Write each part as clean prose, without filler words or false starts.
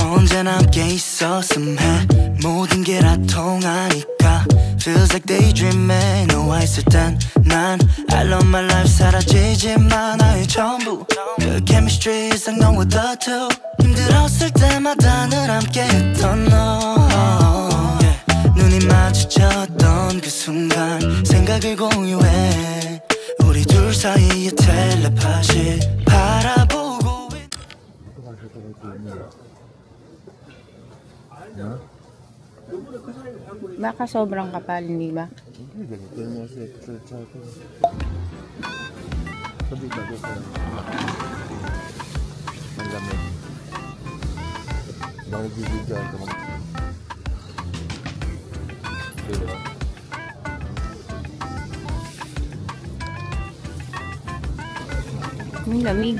언제나 함께 있었음 해 모든 게 다 통하니까 Feels like daydreaming 너와 있을 땐 난 I love my life 사라지지만 나의 전부 그 chemistry 이상 너와 the two 힘들었을 때마다 늘 함께 했던 너 yeah. 눈이 마주쳤던 그 순간 생각을 공유해 우리 둘 사이의 텔레파시 바라보고 Baka sobrang kapal, hindi ba? Hindi, ganito mo siya sa akin. Sabi ka ko sa malamig. Bakit bibigyan ka mag... Diba? Malamig.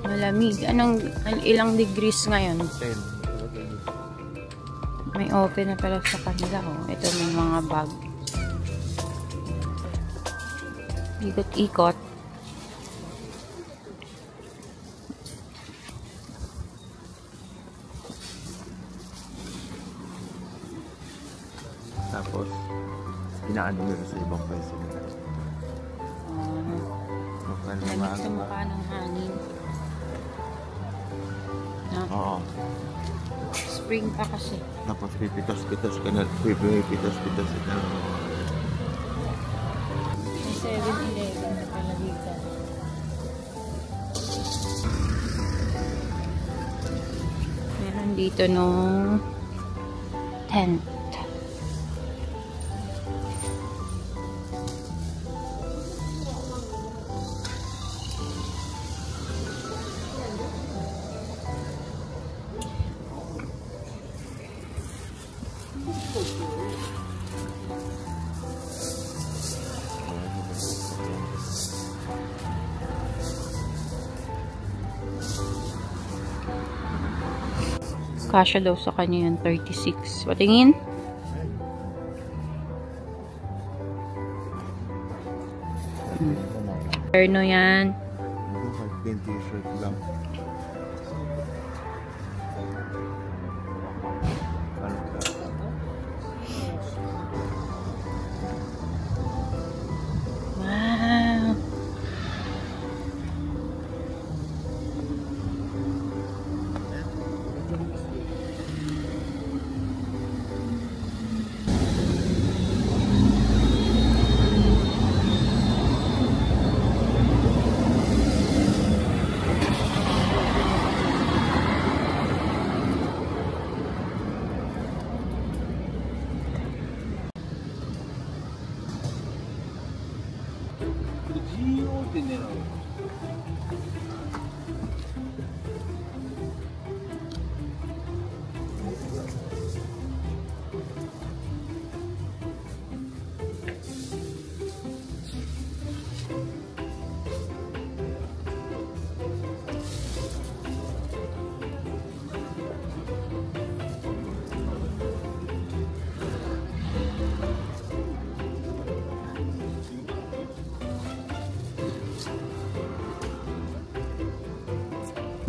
Malamig. Ilang degrees ngayon? 10. May open na pala sa kanila. Oh. Ito may mga bag. Ikot-ikot. Tapos, inaano nila sa ibang pwesto nila. Lamig sa mukha ng hangin. No? Oo. Spring pa kasi. Tapos pipitas-pitas ka na. Pipitas-pitas ka na. May 7-Eleven na pala dito. Meron dito nung tent. Kasya daw sa kanya yung 36. Patingin. Perno yan. Yung t-shirt lang. Wow.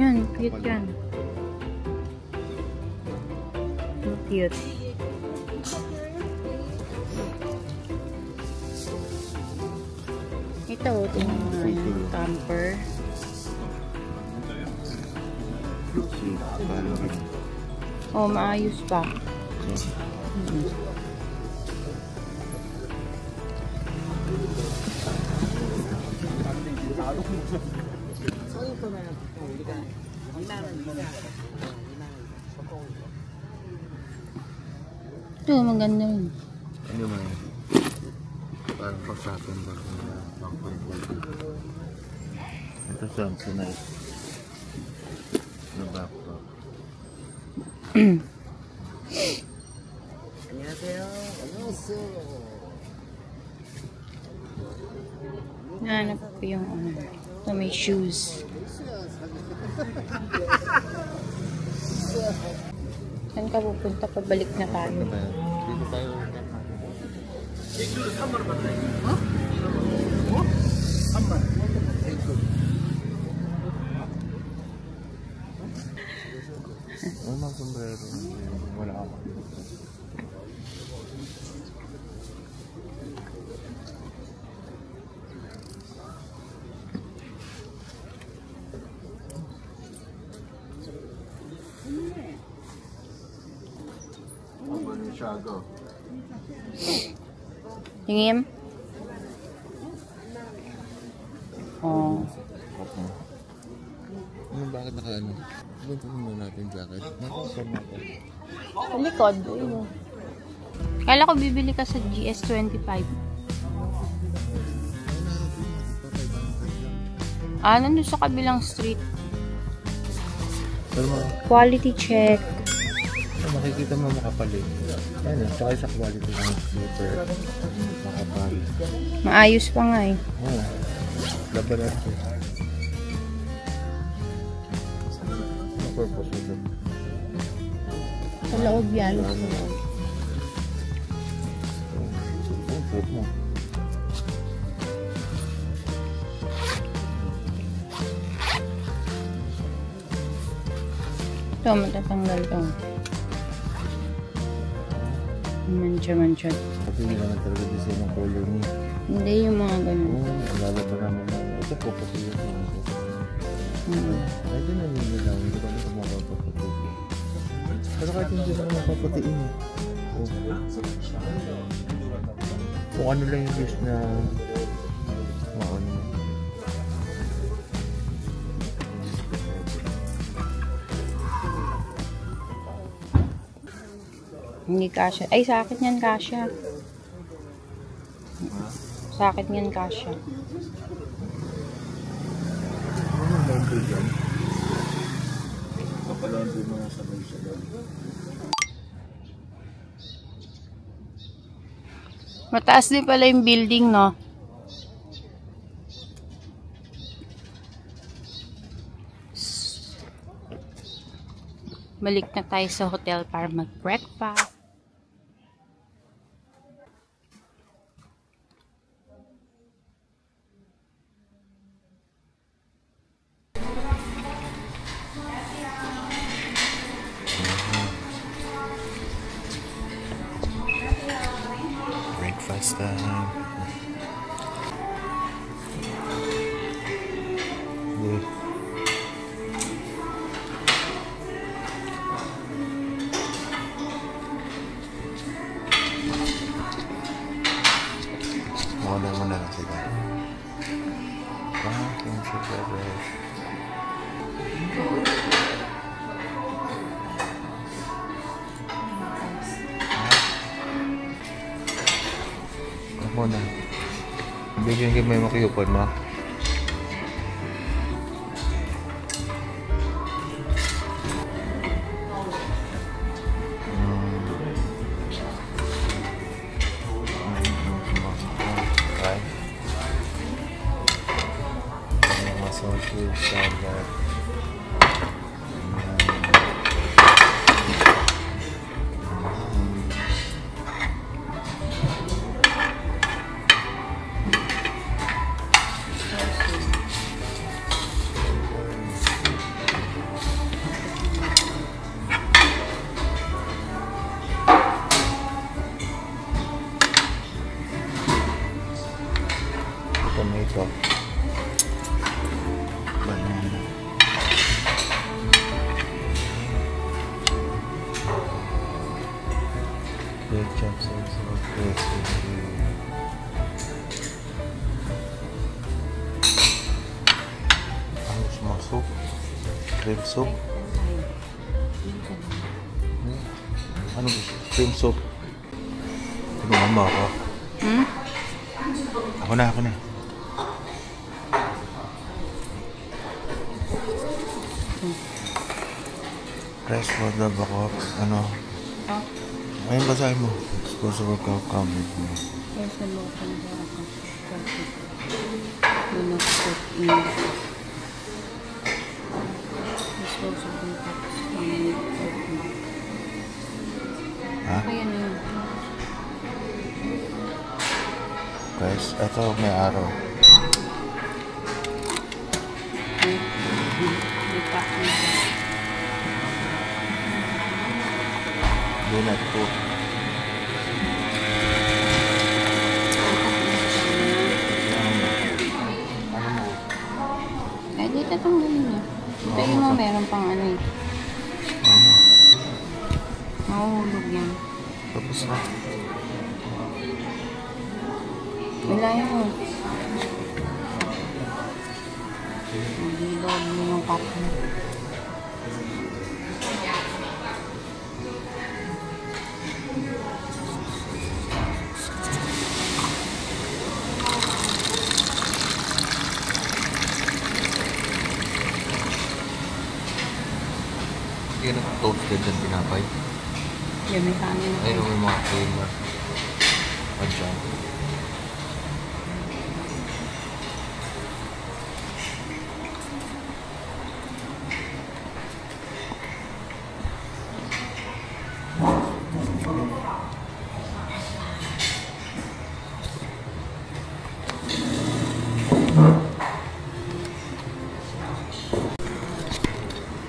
Yan, cute yan. Cute. Ito, yung camper. Oh, maayos pa. Ito, maganda yun. Ano man yan? Parang pagsakin ba? Ito Samsonite. Na backpack. 안녕하세요. 안녕하세요. Nahanap ko yung ano. Ito may shoes. Saan ka pupunta? Pabalik na tayo. Dito tayo. mga sombrero. Wala ako. Shago. Tingin. Oh. Okay. Ano, bakit naka-ano? Ito muna natin jacket. Nakasama natin. Sa likod. Ayun. Kala ko bibili ka sa GS25. Ah, nandun sa kabilang street. Pero Quality check. makikita mo makapalit. Ayan, tsaka sa quality ng slipper. Makapal. Maayos pa nga eh. Oo. Laban natin. Ano purpose ito? Sa loob yan. Ang trip mo. Ito, matatanggal to. Mancha-mancha. Kasi hindi naman talaga design ng color niya. Hindi yung mga ganun. Oo, lalaban naman mo. Ito po kasi yun. Pwede na nila lang. Hindi ko naman mapapaputin. Pero kahit hindi naman mapaputiin eh. Kung ano lang yung wish na maano. Hindi kasya. Ay, sa akin yan kasya. Sa akin yan kasya. Ano yung laundry dyan? Kapalaundry mga sabay-sabay. Mataas din pala yung building, no? Balik na tayo sa hotel para mag-breakfast. Breakfast time. Muna sila. Pumpkin sugar rush. Muna. Bigyan kayo may makiyupan mo. Sausage, salad. Tomato. Banana. Ketchup, sauce, ano semua soup? Cream soup? Ano cream soup? Tulungan mo ako. Ako na. Press for the bako, ano? Ayun, basahin mo. Disposable cup with me. There's a local coffee. Do not put in disposable cups in coffee. Ha? Kaya na yun. Guys, ito may araw. May pack na. Do not put. Ano mo? Eh, di tatanggalin niya. Tayo mo, meron pang ano eh. Mahuhulog yan. Tapos na. Wala yun. Magilog mo yung cup mo. Hindi ka nag-toasted ng tinapay. Yan, may kanin. Ayun may mga flavor. Adyan.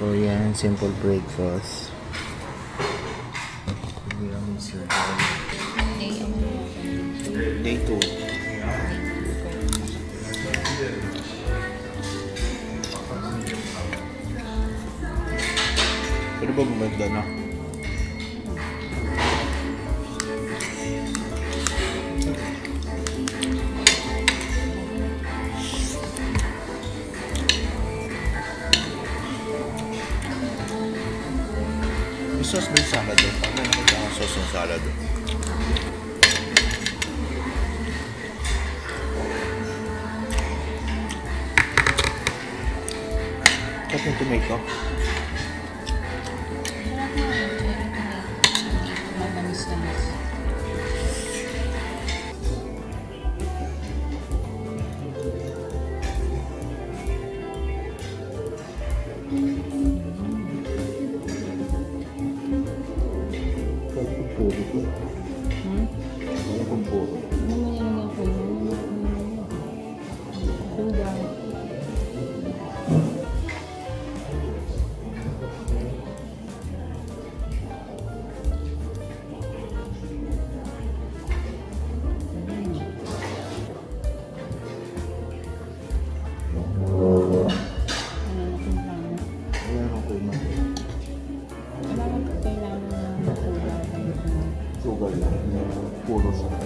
So yan, simple breakfast. Day 2. Pero ba gumanda na? May sauce ba yung salad doon? Paano nakita ang sauce ng salad doon? Cut yung tomato. Matamis-tamis. Sugar lang. Puro sugar.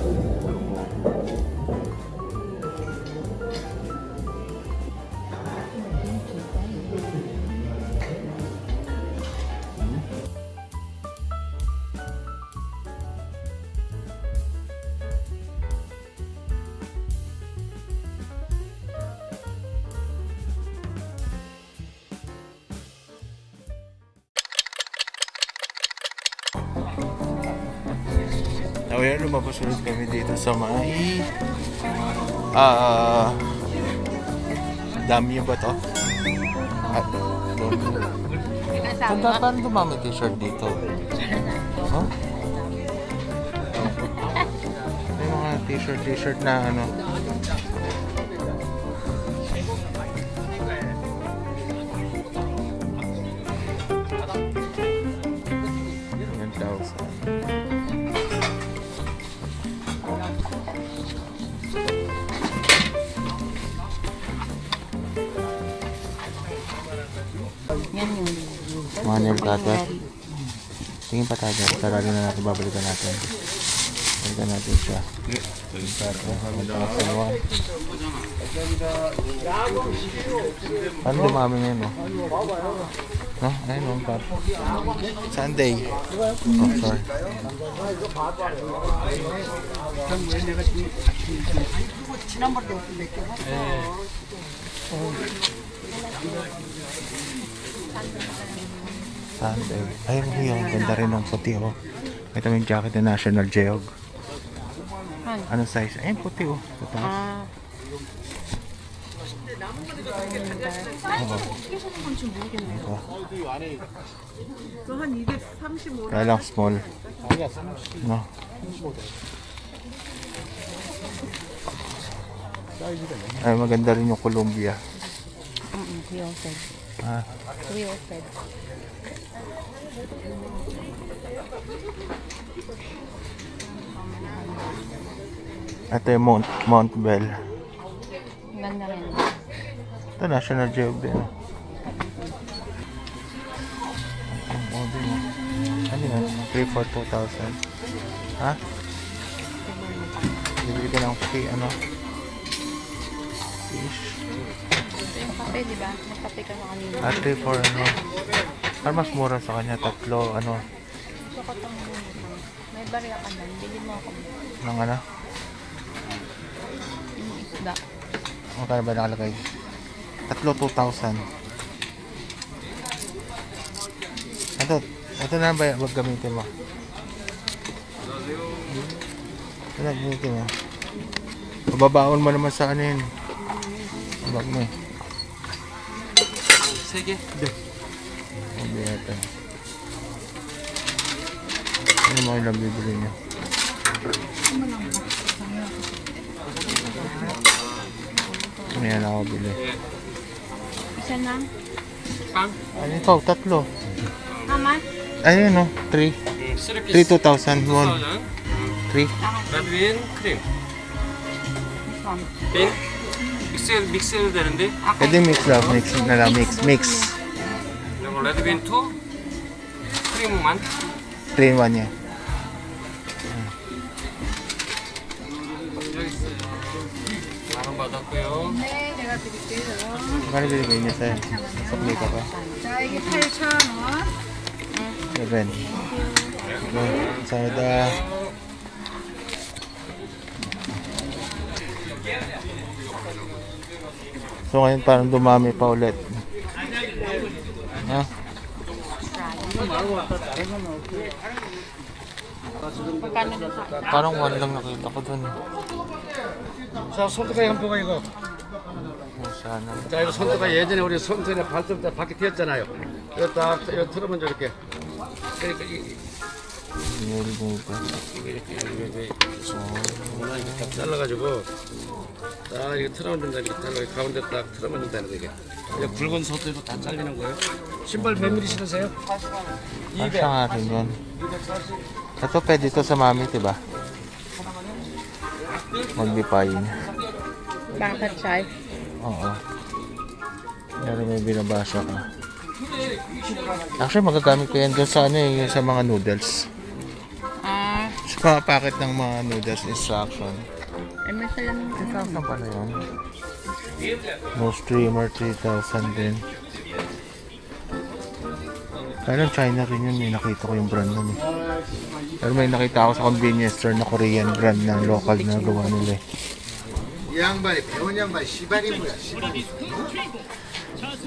Oh, yan, lumabas ulit kami dito sa may dami ba to? At doon. Tanda pa rin dumami t-shirt dito. Huh? May mga t-shirt na ano. Yan yung Mga nail cutter. Tingin pa tayo. Sarali na natin. Babalikan natin. Balikan natin siya. Nail cutter. Ano dumami na yun, no? No? Ayun, no? Sunday. Oh, sorry. Sunday. Ayun yun. Ganda rin ng puti, oh. Ito yung jacket na National Geog. Anong size? Ayun, puti, oh. Ito. Kaya lang small. No. Ay, maganda rin yung Columbia. Wilted. Ah, Wilted. ito yung Mount Bell. Ganda rin. Ito, National Geographic din. Ano yan? 3 for 2,000. Ha? Bibili ka ng ano? Fish. Ito yung kape, di ba? Nagkape ka na kanina. 3 for ano? Parang mas mura sa kanya. 3, ano? Gusto ko itong may barya ka na. Bili mo ako. Ng ano? Yung isda. Magkano ba nakalagay? 3, 2,000. Ito na ba yung gamitin mo? Ito na gamitin mo. Mababaon mo naman sa ano yun. Ang bag mo eh. Sige. Hindi yata. Ano mo yung bibili niya? Ano yan ako bili? Isa na. Ano ikaw? 3. Mama? Ayun o. 3. 2,000 won. 3. Red bean, cream. This one. Bean? 믹스해도 되는데? Pwede mix lang. Mix na lang. Mix. 그리고 레드 bean 2, 크림만. 3 in 1 yan. 여기 있어요. 만원 받았고요. 네, 제가 드릴게요. Magkano binigay niya sa'yo? Sukli ka pa? 자, 이게 8,000원. 7. Sada. So ngayon parang dumami pa ulit. Ha? Magkano din sa isa? Parang 1 lang nakita ko dun. 자, 손톱가 현보가 이거. Sana. 자, 이거 손톱가 예전에 우리 손톱에 발톱 다 바퀴 튀었잖아요. 이거 딱, 이거 틀으면 이렇게. 그러니까 Meron dito. 이렇게 딱 잘라가지고, 딱 이렇게 틀으면 된다. 이렇게 잘라 가운데 딱 틀으면 된다는 이게. 이제 굵은 손톱도 다 잘리는 거예요. 신발 몇 미리 신으세요? Parang siya nga rin yun. Ito pwede ito sa mami, diba? Mag-define. Bakit siya? Oo. Pero may binabasa ka. Actually, magagamit ko yan doon sa ano yung sa mga noodles. Sa mga packet ng mga noodles instruction. May salamin ka. Saan pa na yun? No streamer, 3,000 din. Kailan China rin yun, may nakita ko yung brand nun eh. Pero may nakita ako sa convenience store na Korean brand na local na gawa nila eh. 이 양반이 배운 양반 시발이 뭐야 시발이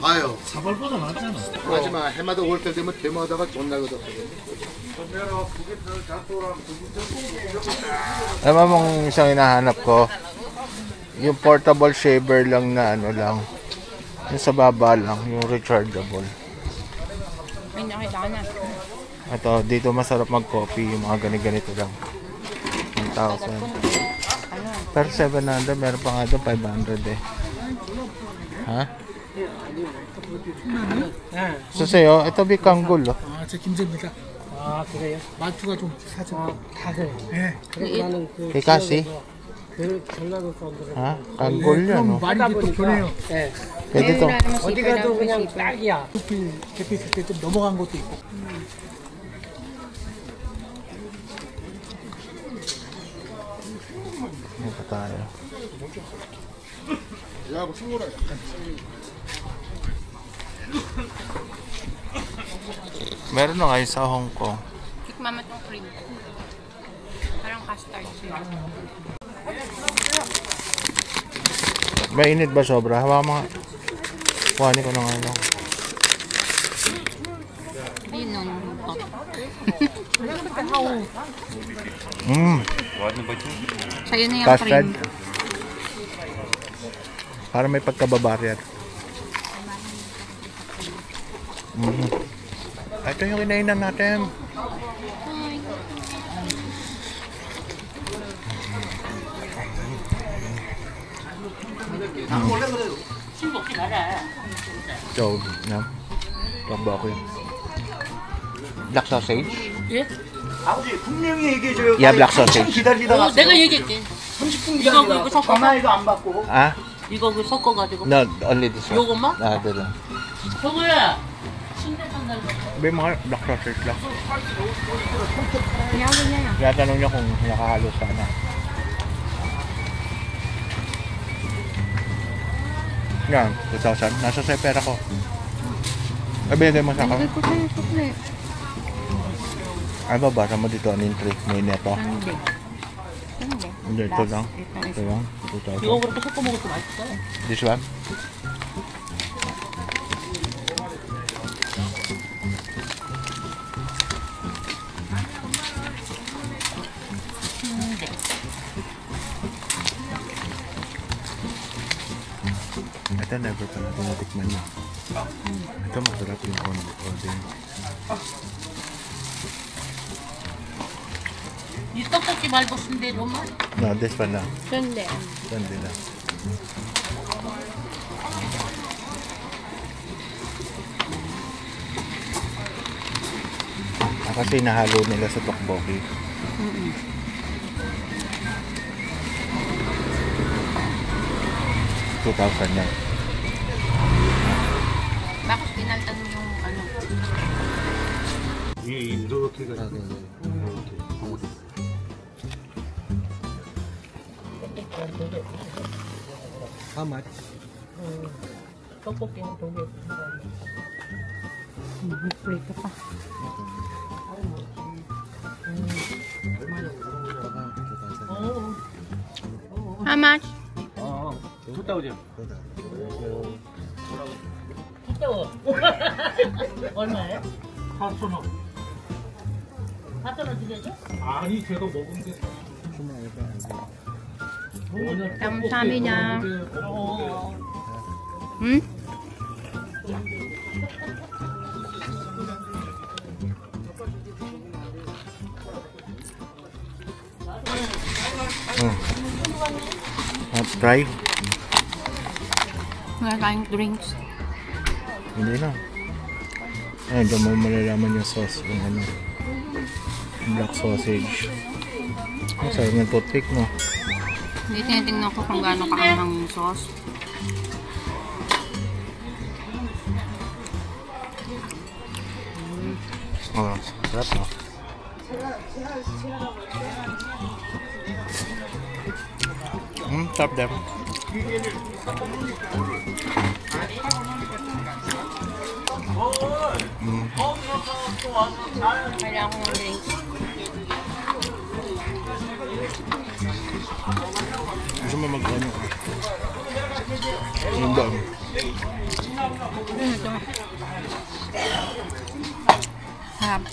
아유 사발보다 낫잖아 마지막 해마다 올 때 되면 대마다가 존나거든 Alam mong isang hinahanap ko, yung portable shaver lang na ano lang, yung sa baba lang, yung rechargeable. May nakita ka na. Ito, dito masarap mag-coffee, yung mga ganito lang. 1,000. Pero 700, meron pa nga doon, 500 eh. Ha? So sa'yo, ito bikanggol oh. 아, 저 김재입니다. 아, 그래요? 말투가 좀 사죠. 다들. 예. 나는 그 Kasi, 전라도 사람들. ha? Kanggol yan oh. 말이 또 변해요. 예. Pwede to. 어디 가도 그냥 딱이야. 계피 있을 때 좀 넘어간 것도 있고. Ano pa tayo? Meron na kayo sa Hong Kong. Tikman mo itong cream. Parang custard siya. Mainit ba sobra? Hawa mga... Kuhanin ko ng ano. Ayun nung hot. Sa'yo na yung Custard. cream. Para may pagkababarrier. Ito yung kinainan natin. So, no? 떡볶이. Black sausage? 예? 아버지 분명히 얘기해줘요. Yeah, black sausage. 기다리다가 내가 얘기할게. 30분 이거 기다리다가 섞어. 전화해도 안 받고. Ah? 이거 그 섞어가지고. No, only this one. 요것만? Ah, ito lang. 저거야. 순대 산달. May mga black sausage lang. 그냥 그냥. Kaya tanong niya kung nakahalo sana. Yan, 2,000. Nasa sa pera ko. Ay, binigay mo sa akin. ko sa'yo, sukli. Ay, babasa mo dito, ano yung trick? May neto. Sunday. Sunday. Hindi, ito lang. Ito lang. 이거 그렇게 섞어 먹어도 맛있어. This one? Ito never pa natin natikman na. Ito masarap yung oden. 이 떡볶이 말고 순대 좀. No, this one lang. 순대. Sandi lang. Kasi nahalo nila sa tteokbokki. 2,000 yan. Bakit pinaltan mo yung ano? 이렇게가 How much? 떡볶이 한 2개. 프리터 pa. How much? 굿다우죠. 얼마예요? 4,000원. 4,000원 드려줘? 아니 제가 먹은 게 감사합니다. 응? Try? Wala tayong drinks. Hindi na. Ayun, doon mo malalaman yung sauce. Yung ano. Black sausage. Ang sarap ng toothpick, no? Hindi tinitingnan ko kung gaano kaanghang yung sauce. Oh, sarap, no? Sarap din. Kailangan ko ng drinks. Gusto mo mag-ano ka? Yung doon. Ito. Harap.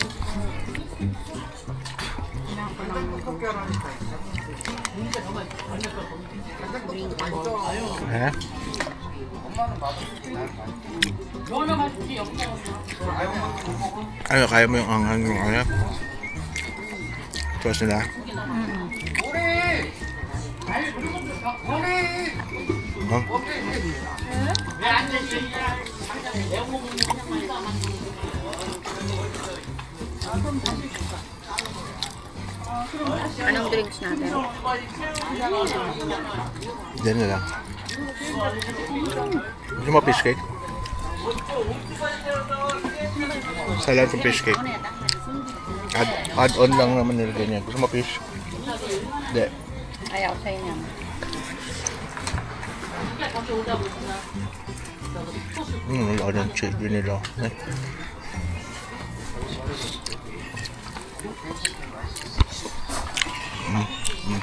Ha? Ano, kaya mo yung anghang yung ano? Sauce nila? Huh? Anong drinks natin? Diyan na lang. Gusto mo fish cake? Salad ng fish cake. Add-on lang naman nilagay niya. Gusto mo fish? Hindi. Ayaw sa'yo niyan. Wala ng chili nila.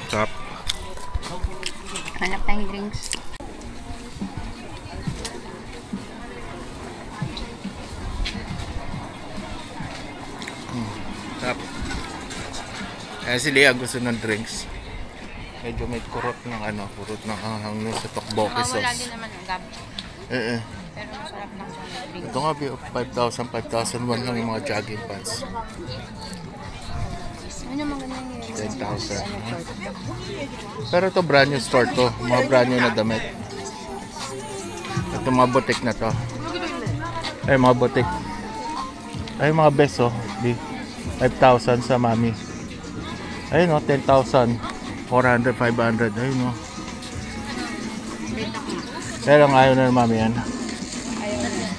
Sarap. Hanap tayong drinks. Sarap. Kaya si Leah gusto ng drinks. Medyo may kurot ng ano, kurot ng anghang nun sa tteokbokki sauce. Wala din naman ang gab. Eh. Pero masarap lang sa drinks. Ito nga, 5,000 lang yung mga jogging pants. Ano yung maganda yung 10,000. Pero ito brand new store to. Mga brand new na damit. Ito mga boutique na to. Ay, mga bote. Ay, mga beso. 5,000 sa mami. Ayun o, 10,000. 400, 500. Ayun o. Kaya lang ayaw na ng mami yan.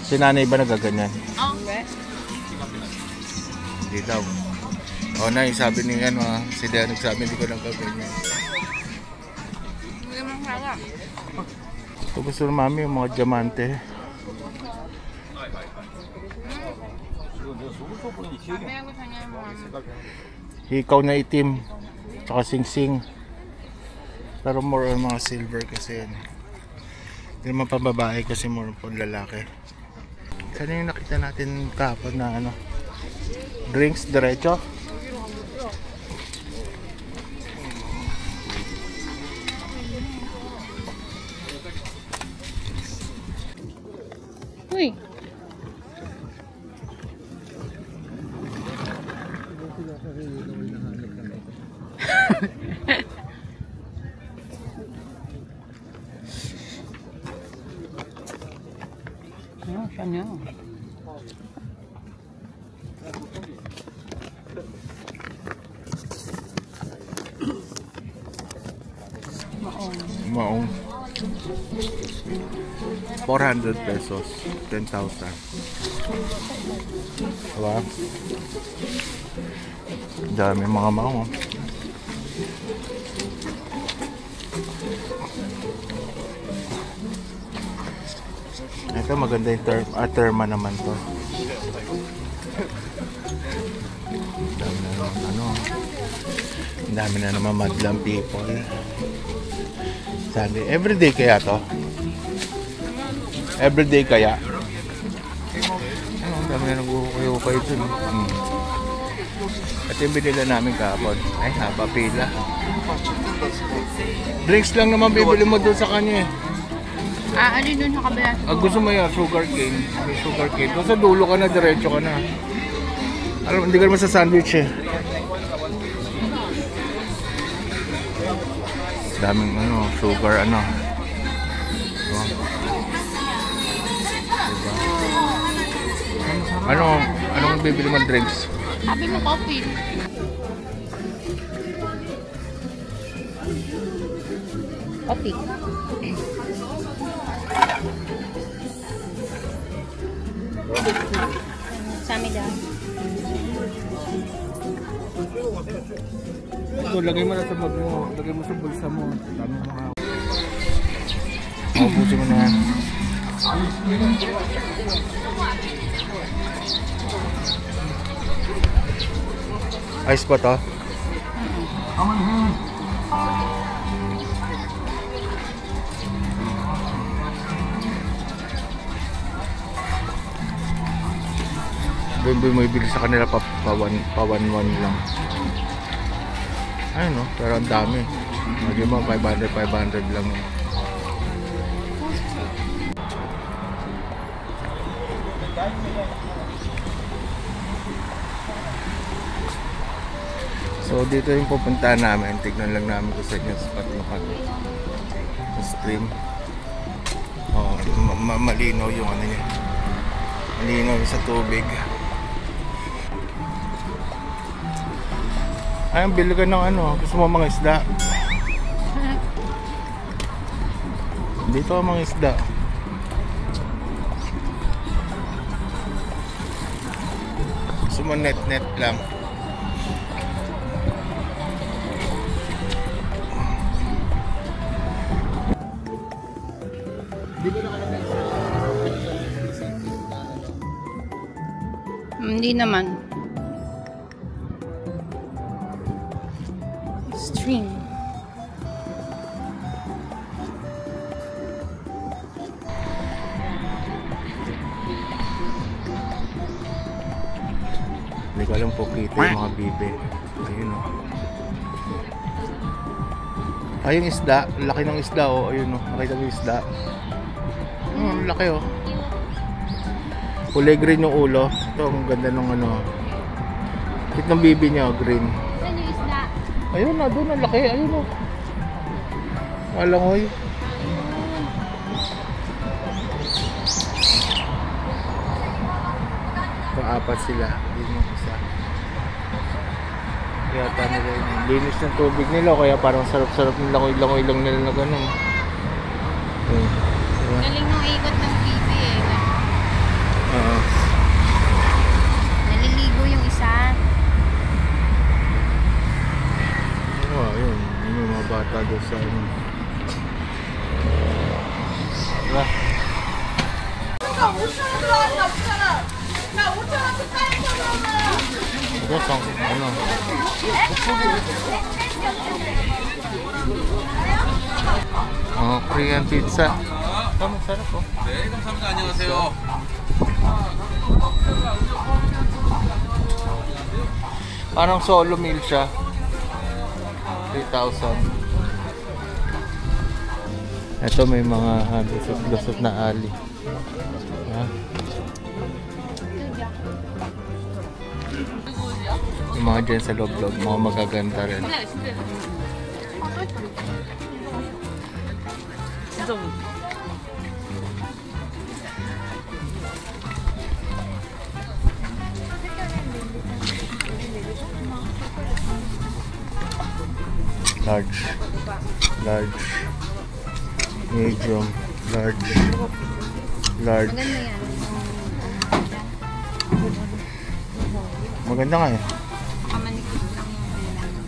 Si nanay ba nagaganyan? Hindi daw. O na, sabi ni ano, si Dea nagsabi hindi ko nagaganyan. Ito gusto ng mami yung mga diamante. Hikaw na itim. Tsaka sing-sing. Pero more on mga silver kasi yan. Hindi naman pambabae kasi more on lalaki. Sana yung nakita natin kahapon na ano, drinks diretso. Uy. Ano siya niya? Maong 400 pesos, 10,000. Diba? Dami mga maong. Ito maganda yung terma naman to. Dami na naman ano. Dami na naman madlang people. Sunday. Everyday kaya to? Everyday kaya? Ano, dami na nag-ukay-ukay ito. At yung binila namin kahapon. Ay, haba pila. Drinks lang naman bibili mo doon sa kanya eh. Ano doon sa kabila? Gusto mo yan, sugar cane. May sugar cane. Doon sa dulo ka na, diretso ka na. Alam, hindi ka naman sa sandwich eh. Daming ano, sugar ano. Oh. Diba? Anong bibili mo drinks? Sabi mo coffee. Coffee. Sami daw. Ito, lagay mo na sa bag mo. Lagay mo sa bulsa mo. Dami mga... Mabusin mo na yan. Ice ba to? Doon mo ibili sa kanila pa 1-1 lang. Ayun no, pero ang dami. Hindi mo 500 lang. So dito yung pupuntahan namin. Tignan lang namin kung sa inyo spot yung stream. Oh, malinaw yung ano niya. Malinaw sa tubig. Ayun, bili ka ng ano. Gusto mo mga isda? Dito ang mga isda. Gusto mo net lang. Hindi naman. Stream. Hindi ko alam po kita yung mga bibe. Ayun o. Ay, yung isda. Laki ng isda o. Ayun o. Nakita mo yung isda. Laki o. Kulay green yung ulo. Ito, ang ganda ng ano. Kit ng bibi niya, green. Saan yung isda? Ayun na, doon ang laki. Ayun o. Malangoy. apat sila. Yun yung isa. Kaya nila yun. Linis ng tubig nila. Kaya parang sarap-sarap ng langoy-langoy lang nila na gano'n. Diba? Galing nung ikot ng TV eh. Oo. Naliligo yung isa. Oo, yun. Yun yung mga bata doon sa ano. Diba? Yes, ano? Oh, Korean pizza. Masarap po. 네, 감사합니다. 안녕하세요. Parang solo meal siya. 3,000. Ito may mga lusot-lusot na ali. Yan. Yung mga dyan sa loob-loob, mga magaganda rin. Large, medium, large. Maganda nga eh. Manipis lang yung kailangan.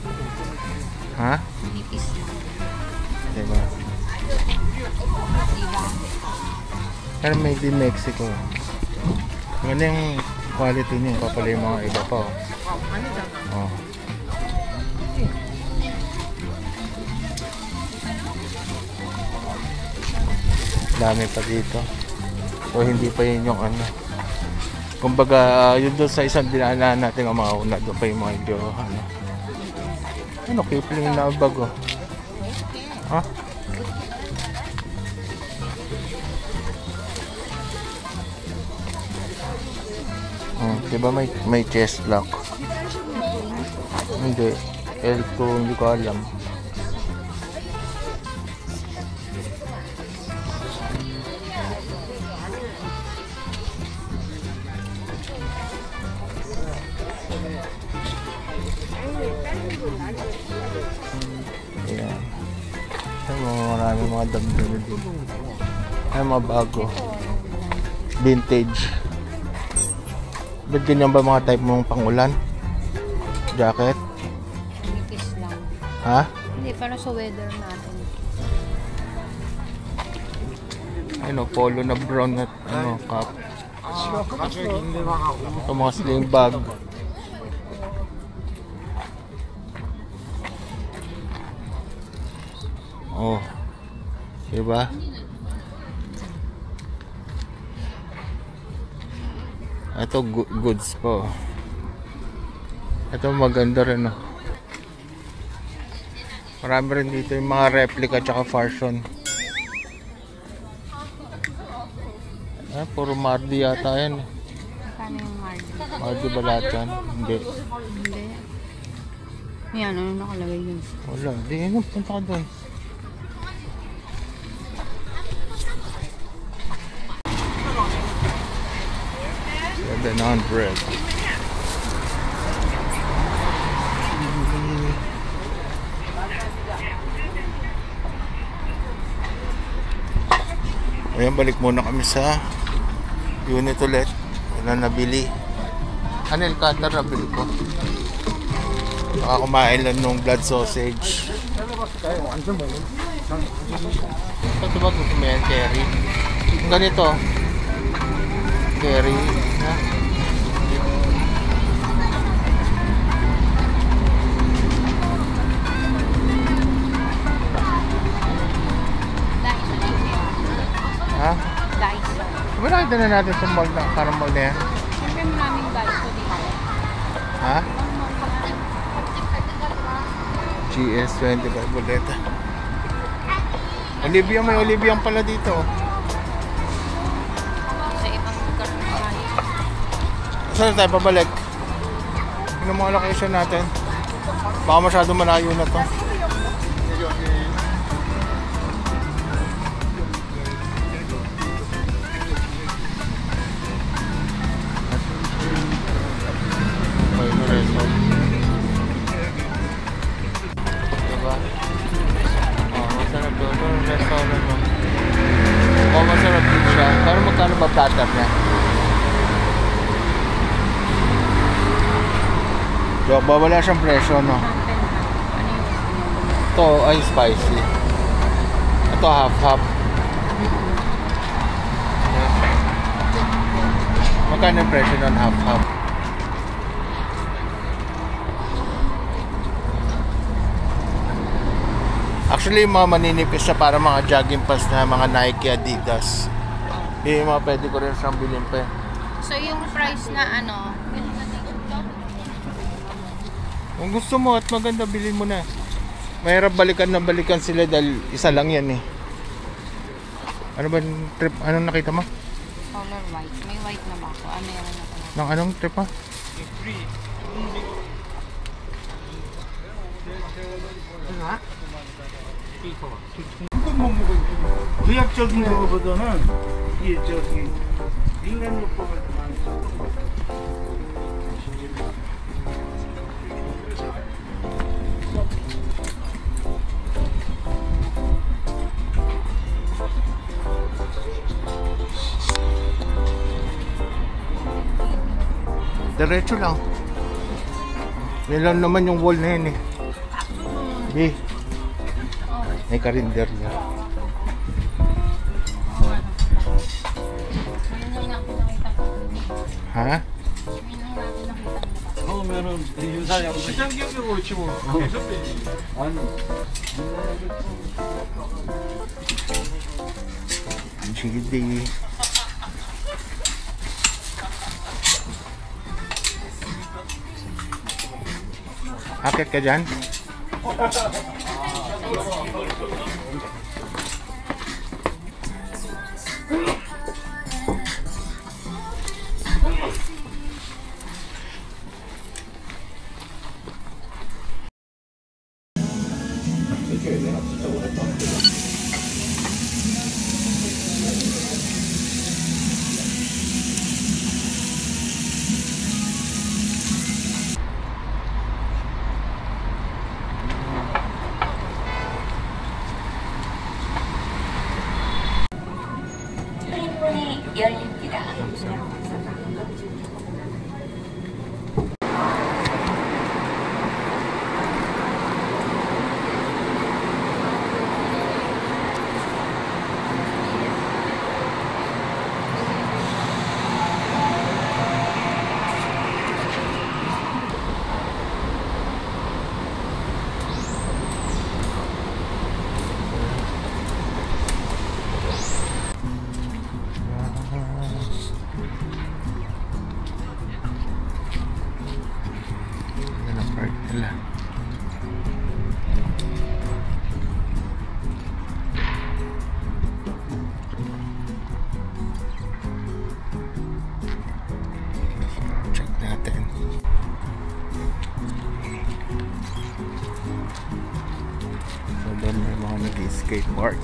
Ha? Manipis lang. Diba? Diba? Pero made in Mexico. Maganda yung quality niya. Papala yung mga iba pa. Oh. Dami pa dito. So hindi pa yun yung ano. Kumbaga yun doon sa isang dinaanan natin ang mga una. Doon pa yung mga medyo ano. Ano, Kipling na bago. Ha? Diba may chest lock? Hindi. L2, hindi ko alam. Ayan. Maraming mga dami dito. Ay, mga bago. Vintage. Ba't ganyan ba mga type mong pangulan? Jacket? Manipis lang. Ha? Hindi, para sa weather natin. Ano, polo na brown at ano, cap. Ito mga sling bag. Oh. Diba? Ito goods po. Ito maganda rin. Marami rin dito yung mga replica tsaka fashion. Puro Mardi yata yan. Paano yung Mardi? Mardi ba lahat yan? Hindi. Hindi. Yan, ano nakalagay yun? Wala. Hindi, punta ka doon. $700. Ayan, balik muna kami sa unit ulit. Ano nabili? Anil cutter nabili ko. Baka kumain lang nung blood sausage. Ito ba gusto mo yan, Cherry? Ang ganito. Cherry. Ha? Ha? Daiso. Malaki na natin itong mall na, parang mall na yan. Siyempre maraming Daiso dito. Ha? GS25 ulit. Olivia, may Olivia pala dito. Sa ibang lugar na tayo. Saan tayo pabalik? Yung mga location natin. Baka masyado malayo na to. Wala siyang presyo, no? Ito ay spicy. Ito half-half. Magkano yung presyo ng half-half? Actually, yung mga maninipis siya para mga jogging pants na mga Nike, Adidas. Yung mga pwede ko rin siyang bilhin pa. So, yung price na ano? Kung gusto mo at maganda, bilhin mo na. Mahirap balikan na balikan sila dahil isa lang yan eh. Ano ba yung trip? Anong nakita mo? Color white. May white na ba ako? Ah, meron na pala. Nang anong trip mo? 의학적인 거보다는 이게 저기 인간요법을 많이 Diretso lang. Yan lang naman yung wall na yun eh. Di. May karinder niya. Ha? 처음에는 윤사장 시장 경력으로 치고 계속 되지. 아니. Sige di. Akit ka dyan? 열립니다. Check natin. So doon may mga nag-skateboard.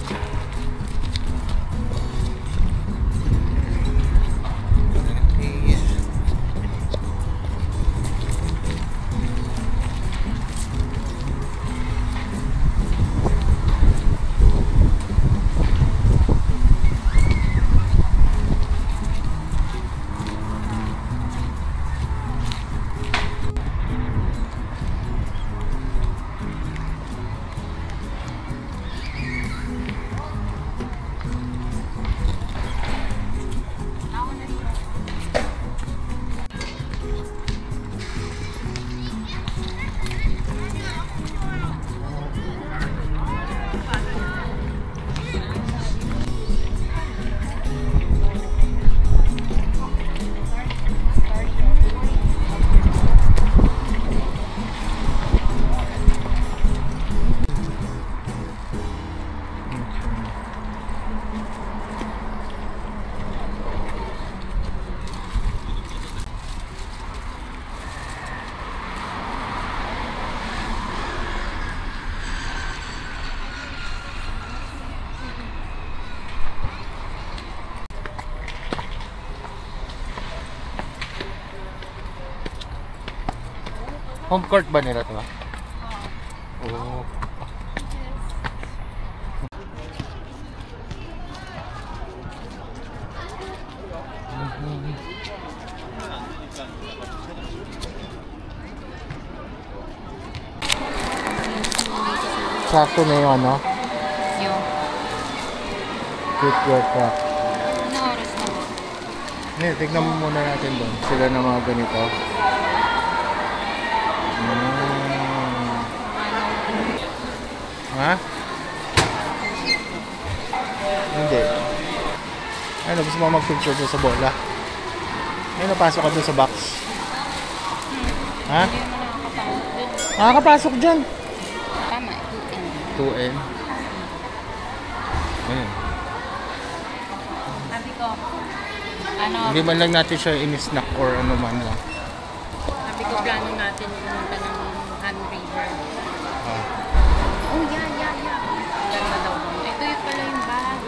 Home court ba nila ito? Oo. sakto na yung ano, Yung, keep your track. ano oras na ba? Tignan mo muna natin doon. Sila na mga ganito. Ha? Hindi. Ano, gusto mo mag-picture doon sa bola? Ay, napasok ka doon sa box. Ha? Hindi mo nakakapasok dun. Nakakapasok dyan. Tama, 2N. 2N. Ayun. Sabi ko, ano, Hindi man lang natin siya in-snack or ano man lang. sabi ko plano natin pumunta ng Han River. Ah. Oh, yeah. Ang ganda daw doon. Ito yung pala yung bag.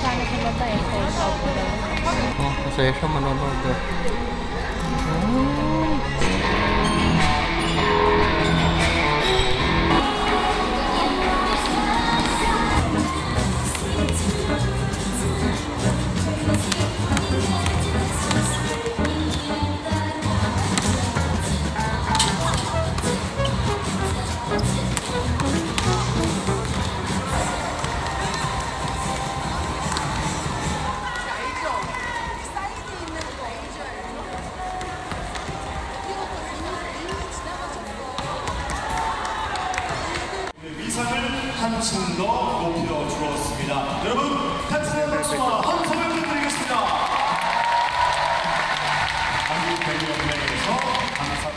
Sana sa baba eh. Oh, masaya siya manonood. 위상을 한층 더 높여 주었습니다. 여러분, 단순한 박수와 함성을 부탁드리겠습니다. 한국 배구연맹에서 감사.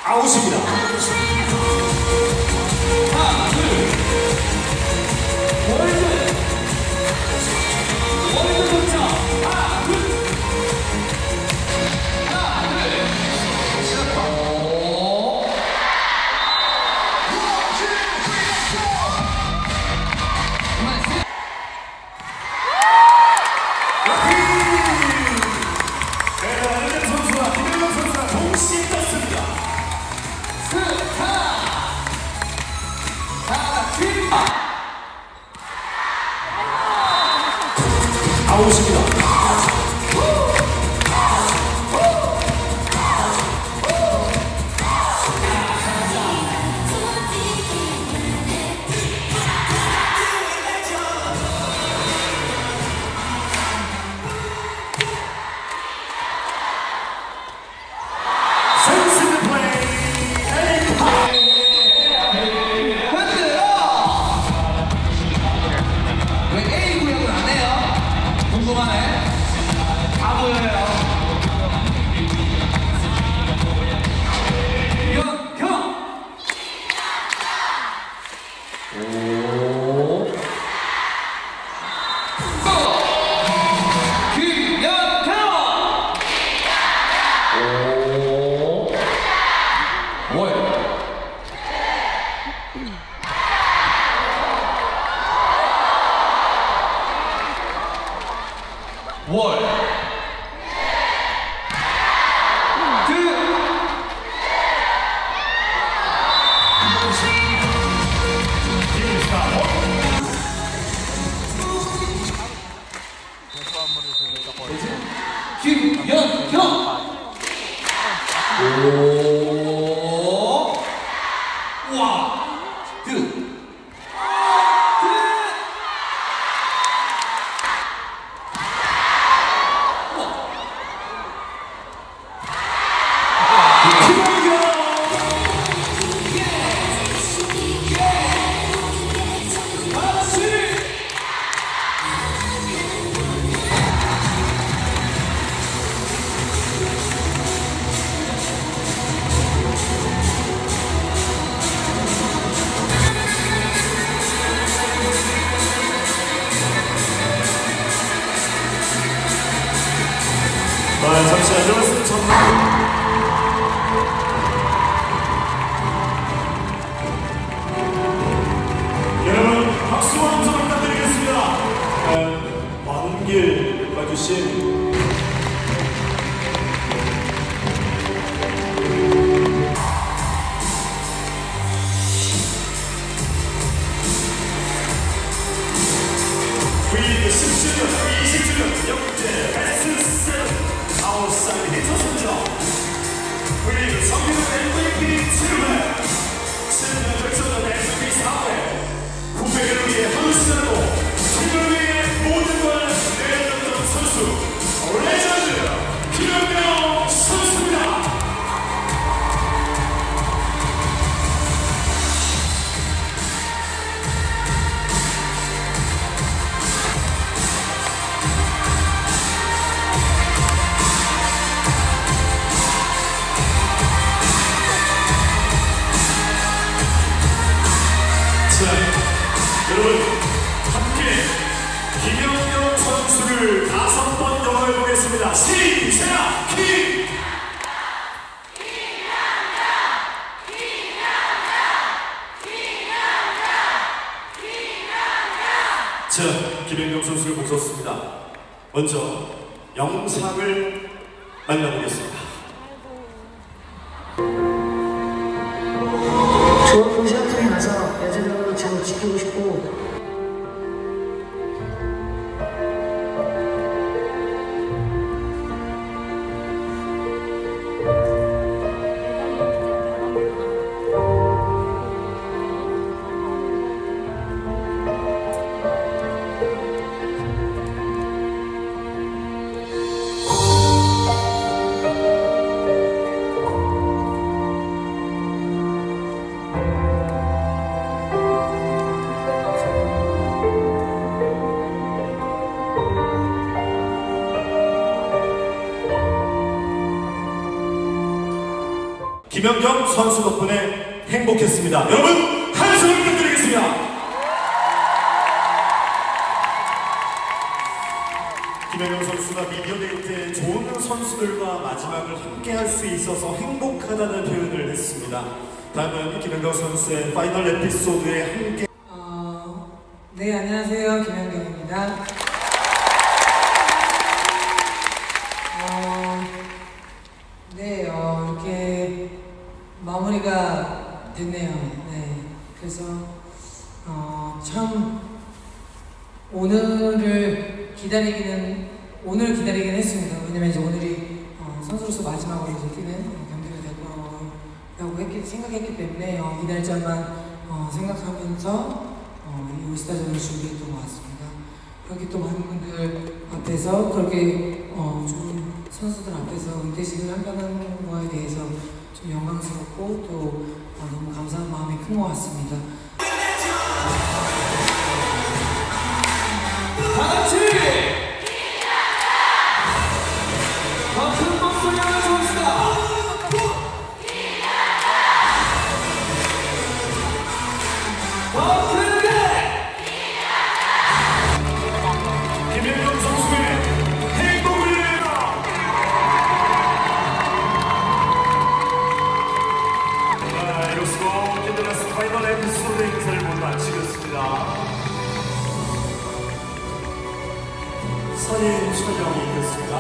아웃입니다. 하나, 둘. 월드 동점. 하나, 둘. 하나, 둘. 시작. 선수와 김연경 선수가 동시에 떴습니다. 김연경. 잠시 안녕하세요. 여러분 박수와 함성 부탁드리겠습니다. 많은 길 와주신 V 10주년, 20주년 역대 베스트 아웃사이드 히터 선정 V 성균 MVP 7회 7년 결정전 MVP 4회 후배를 위해 헌신하고 팀을 위해 모든 걸 내어줬던 선수 레전드 김연경 선수입니다. 여러분 함께 김연경 선수를 5번 영어해 보겠습니다. 시작! 자, 김연경 선수를 모셨습니다. 먼저 영상을 만나보겠습니다. 좋은 포지션에 가서 여자들로 잘 지키고 싶고 김연경 선수 덕분에 행복했습니다. 여러분 한 손 부탁드리겠습니다. 김연경 선수가 미디어데이 때 좋은 선수들과 마지막을 함께 할 수 있어서 행복하다는 표현을 했습니다. 다음은 김연경 선수의 파이널 에피소드에 함께 네, 안녕하세요. 김연경입니다. 이렇게 마무리가 됐네요. 네, 그래서 참 오늘 기다리긴 했습니다. 왜냐면 이제 오늘이 선수로서 마지막으로 이제 뛰는 경기가 될 거라고 생각했기 때문에 이 날짜만 생각하면서 이 올스타전을 준비했던 것 같습니다. 그렇게 또 많은 분들 앞에서 그렇게 좋은 선수들 앞에서 은퇴식을 한다는 거에 대해서 좀 영광스럽고 또 너무 감사한 마음이 큰 것 같습니다. 다같이 더 큰 목소리 하나 줍시다. 더 크게 김연경 선수의 행복을 위하여. 이것으로 캔들라스 파이널 에피소드 행사를 모두 마치겠습니다. 사진 촬영이 됐습니다.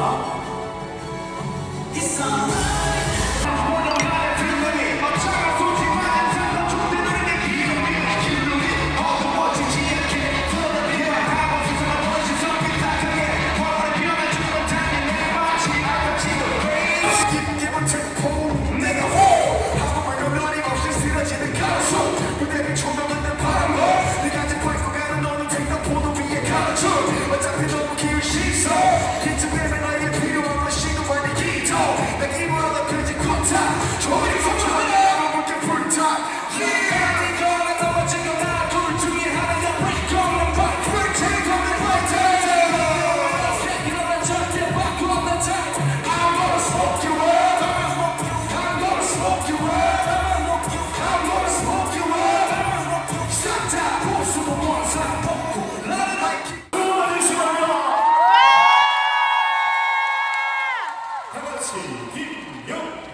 같이 김영경.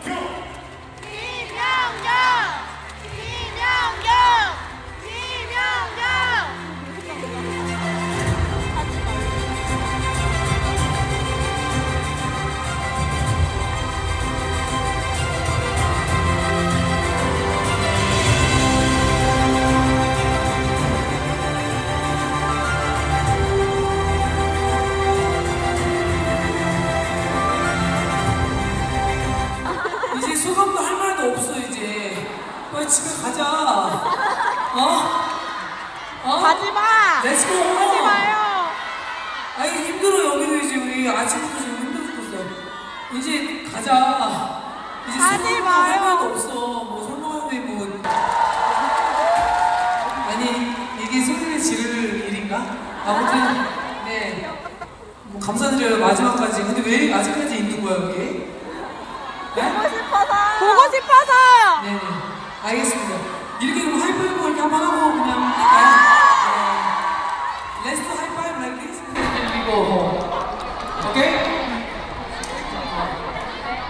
이제 소감도 할 말도 없어 이제. 빨리 집에 가자. 가지마! 렛츠고. 가지마요! 아니 힘들어. 여기도 이제 우리 아침부터 지금 힘들어 죽겠어. 이제 가자. 이제 소감도 할 말도 없어. 뭐 설명하는데 뭐. 아니 이게 소리를 지를 일인가? 아무튼 네. 뭐 감사드려요 마지막까지. 근데 왜 아직까지 있는 거야 여기? 네? 보고 싶어서! 네네. 알겠습니다. 이렇게 그럼 하이파이브 이렇게 한번 하고 그냥 할까요? Let's do high five like this. We go home. 오케이?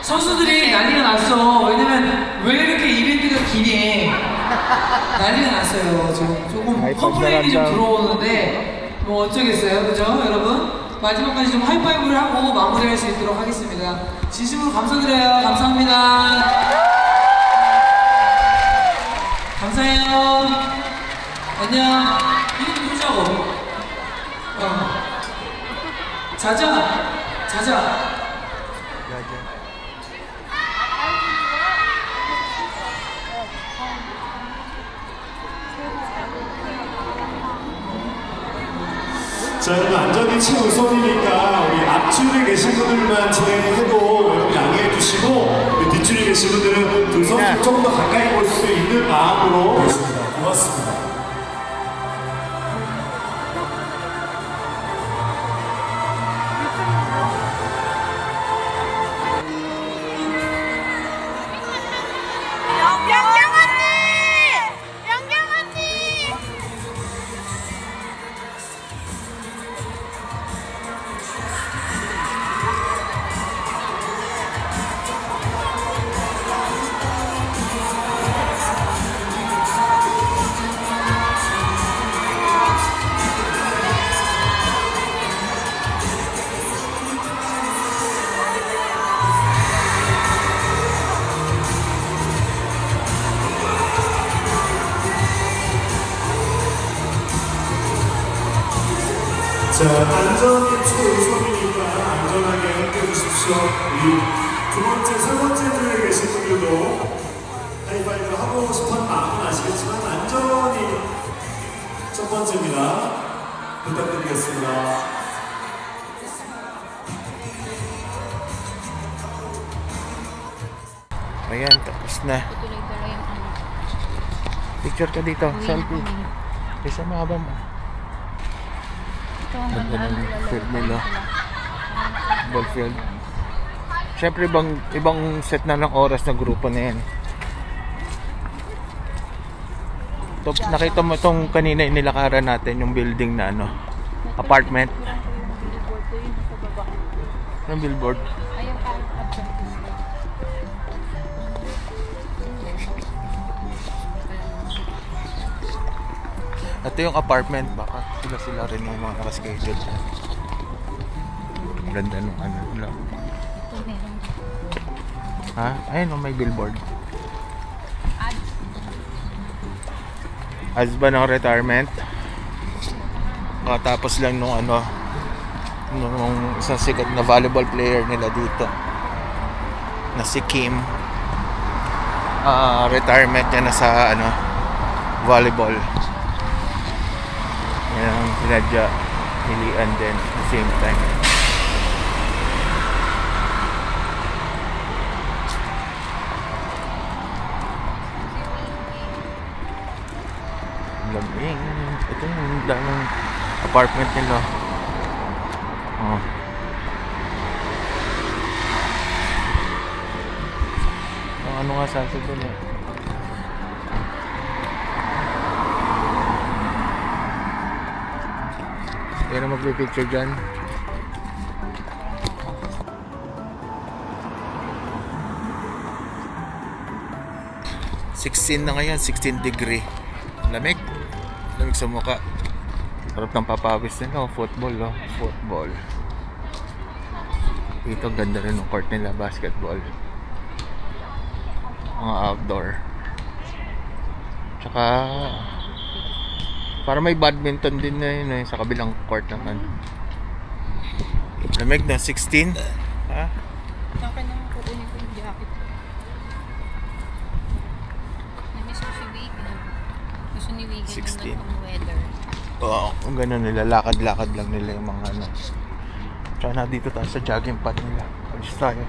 선수들이 난리가 났어. 왜냐면 왜 이렇게 이벤트가 기니? 난리가 났어요. 조금 컴플레인이 좀 들어오는데 뭐 어쩌겠어요, 그죠, 여러분? 마지막까지 좀 하이파이브를 하고 마무리할 수 있도록 하겠습니다. 진심으로 감사드려요. 감사합니다. 감사해요. 안녕. 이름 누구자고? 자자. 자, 여러분 안전이 최우선이니까 우리 앞줄에 계신 분들만 진행해도 여러분 양해해 주시고 우리 뒷줄에 계신 분들은 두 선수 조금 더 가까이 볼 수 있는 마음으로 보겠습니다. 고맙습니다. 자, 안전이 최우선이니까 안전하게 함께 해주십시오. 우리 두 번째, 세 번째 줄에 계신 분들도 하이파이브 하고 싶은 마음은 아시겠지만 안전이 첫 번째입니다. 부탁드리겠습니다. Ayan, tapos na. Picture ka dito, selfie. Isa mahaba mo. Ganda ng field nila. Ball field. Siyempre ibang set na ng oras na grupo na yan. Ito, nakita mo itong kanina inilakaran natin, yung building na ano, apartment. Yung billboard. Ito yung apartment, baka sila rin yung mga nakaschedule. Ganda nung ano nila. Ha? Ayun, may billboard. Ads ba ng retirement? Tapos lang nung ano, nung isang sikat na volleyball player nila dito na si Kim. Retirement niya na sa ano, volleyball. Yan ang pinadya hilian din at the same time. Laming. Ito yung daming apartment nila. Ano nga sasabihin niya? Kaya na magpipicture dyan. 16 na ngayon, 16 degree. Lamig. Lamig sa mukha. Sarap ng papawis nila. Football, oh. Football. Dito ganda rin ng court nila, basketball. Mga outdoor. Tsaka para may badminton din na yun eh, sa kabilang court naman. Lamig na 16. Ha? Sa akin naman kukunin ko yung jacket. Namiss ko si Wiggy. Gusto ni Wiggy 16. ng weather. Oo, kung gano'n nila, lakad-lakad lang nila yung mga ano. Tsaka na dito tayo sa jogging pad nila. Alis tayo.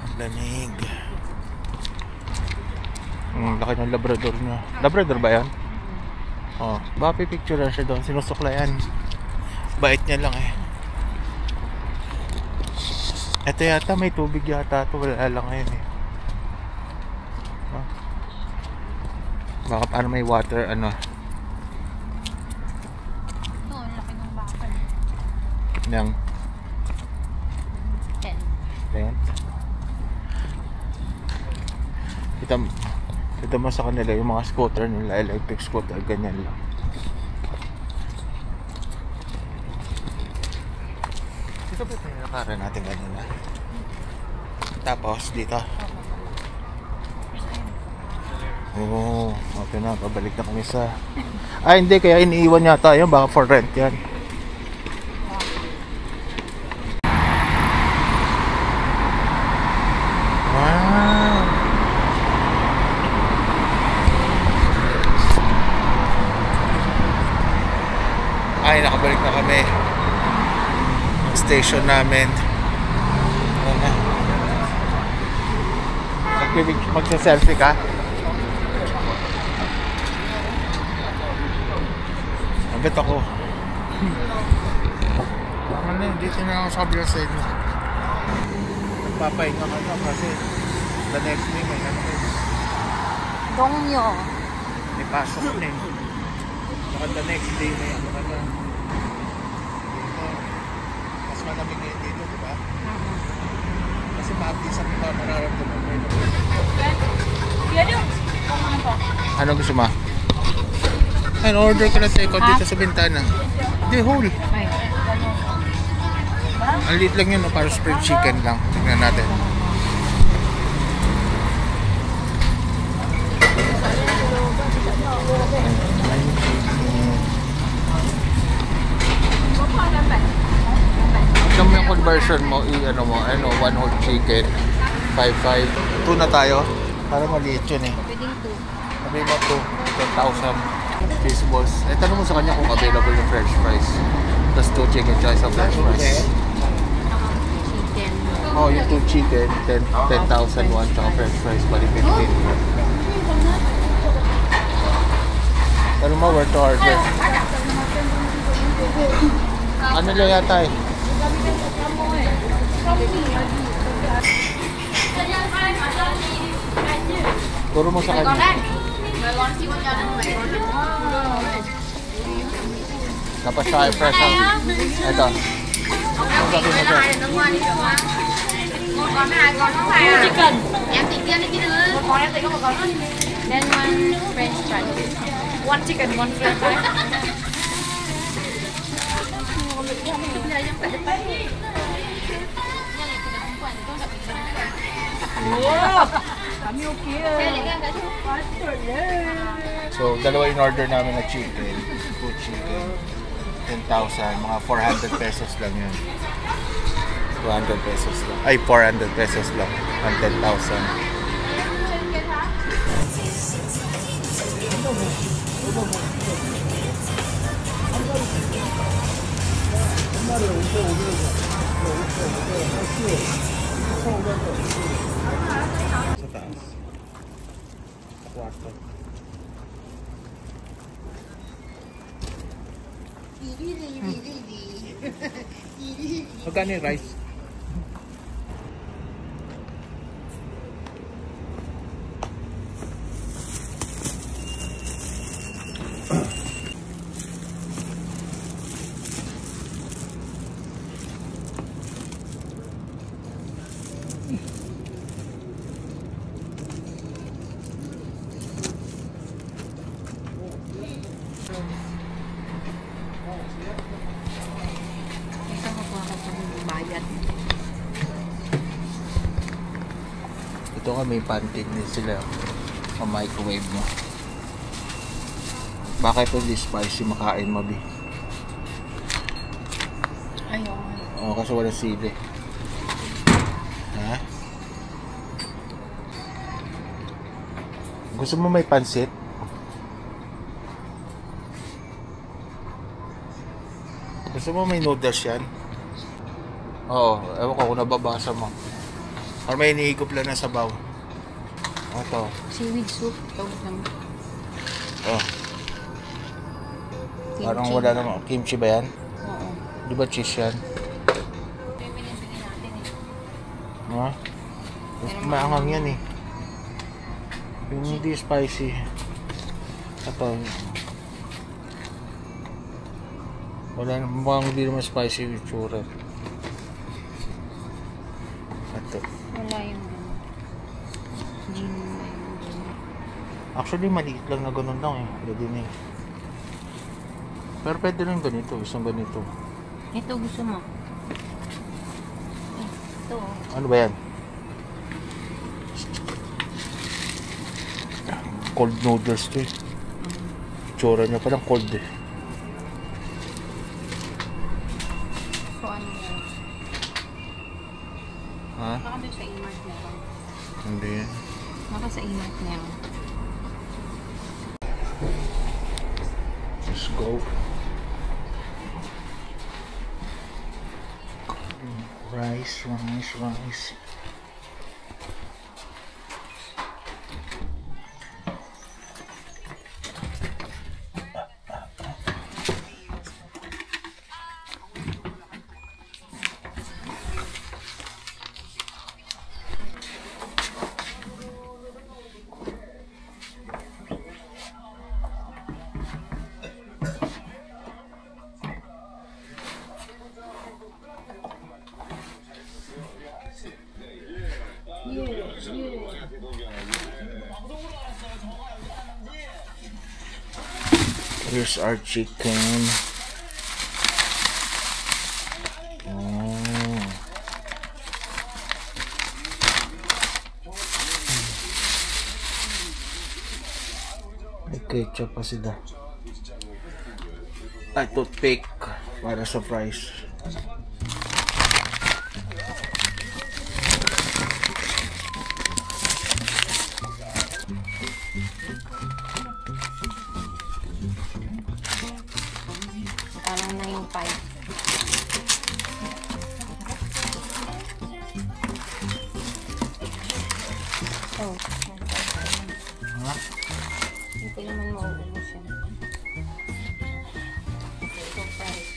Ang lamig. Laki ng labrador niya. Labrador ba yan? Oh, baka pipicture na siya doon. Sinusuklayan. Bait niya lang eh. Ito yata may tubig yata ito. Wala lang ngayon eh. Oh. Baka paano may water ano. Ito, ang laki ng bakal. Yang 10. Kita mo sa kanila yung mga scooter nila, electric scooter, ganyan lang. Dito ba tayo nakaran natin kanina? Tapos dito. Oo, okay na, pabalik na kami sa... hindi, kaya iniiwan yata yun, baka for rent yan. Ay, nakabalik na kami ang station namin. Ano na? Magsa-selfie ka? Agad ako. Ano na, dito na ako sa kabila side mo. Nagpapahinga ka na kasi the next day may ano eh. Dongyo. May pasok na eh. Saka the next day may ano ka na. Mas malamig ngayon dito, di ba? Kasi maapis ang mararamdaman mo yun. Anong gusto mo? Ayun, order ka na tayo dito sa bintana. Hindi, whole. Ang liit lang yun, no? Para spread chicken lang. Tignan natin. Tignan mo yung conversion mo, i-ano mo, ano, one whole chicken, 5.5. 2 na tayo. Para maliit yun eh. Pwedeng 2. Sabi mo 2, 10,000. Please boss. Tanong mo sa kanya kung available yung french fries. Tapos 2 chicken choice of french fries. Chicken. Oh, yung 2 chicken, 10,001 tsaka french fries, bali 15. Tanong mo where to order. Ano lang yata eh? Turo mo sa kanya. Dapat siya ay fresh out. Ito. Sabi mo siya. Chicken. Em thịt kia đi chứ nữa. Một con em thịt có một con. Then one french fry. One chicken, one french fry. So, dalawa in order namin na chicken. 2 chicken. 10,000. Mga 400 pesos lang yun. 200 pesos lang. Ay, 400 pesos lang. Ang 10,000. Sa taas. Kwarto. Magkano yung rice? Ito nga may pancake din sila. Pa-microwave mo. Bakit hindi spicy makain mo, Bi? Ayaw. Oo, kasi wala sili. Ha? Gusto mo may pansit? Gusto mo may noodles yan? Oo, ewan ko kung nababasa mo. Or may iniigop lang na sabaw. Ito. Seaweed soup. Tawag naman. Oh. Parang wala namang kimchi ba yan? Oo. Di ba cheese yan? Ito yung binibigyan natin eh. Ha? Maangang yan eh. Yung hindi spicy. Ito. Wala namang hindi naman spicy yung tsura. Ito. Wala yung gin na yung Actually, maliit lang na ganun lang eh. Pwede na eh. Pero pwede lang ganito. Isang ganito. Ito gusto mo. Ito. Ano ba yan? Cold noodles to eh. Tsura niya palang cold eh. So ano yan? Ha? Baka doon sa e-mart na lang. Hindi yan. Baka sa e-mart na lang. Let's go. Rice. Here's our chicken. Oh. May ketchup pa sila. Ay, toothpick para sa fries. Parang na yung pipe. Oh. Ha? Hindi naman mauubos yan. Ito pipe.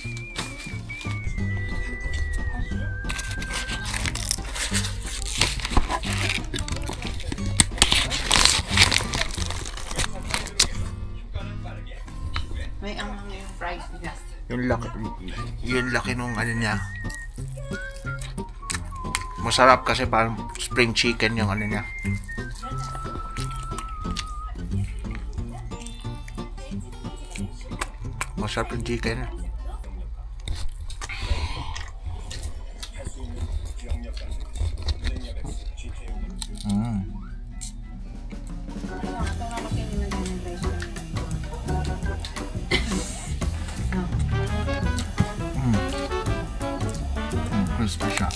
May anghang yung fries nila. Yung laki nung ano niya. Masarap kasi parang spring chicken yung ano niya. Masarap yung chicken. Crispy siya.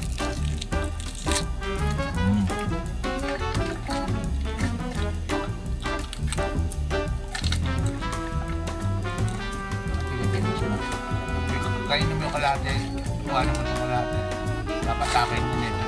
Kainin mo yung kalate. Kuha naman yung kalate. Dapat sa akin yun eh.